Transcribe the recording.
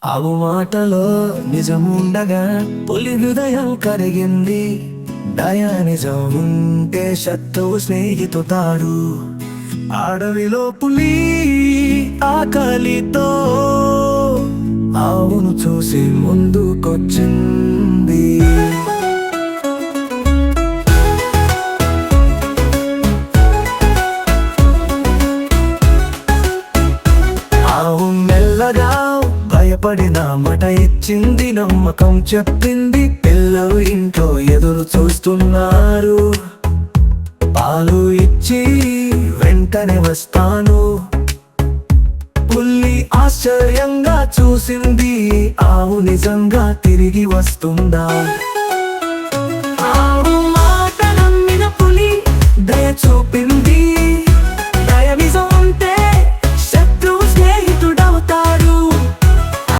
ఆవు మాటలో నిజముండగా పులి హృదయం కరిగింది. దయా నిజం ఉంటే శత్రువు స్నేహితుతాడు. అడవిలో పులి ఆకలితో ఆవును చూసి ముందుకొచ్చింది. ఆవు మెల్లగా భయపడిన మాట ఇచ్చింది, నమ్మకం చెప్పింది. పిల్లలు ఇంట్లో ఎదురు చూస్తున్నారు. పాలు ఇచ్చి వెంటనే వస్తాను. పుల్లి ఆశ్చర్యంగా చూసింది, ఆవు నిజంగా తిరిగి వస్తుందా?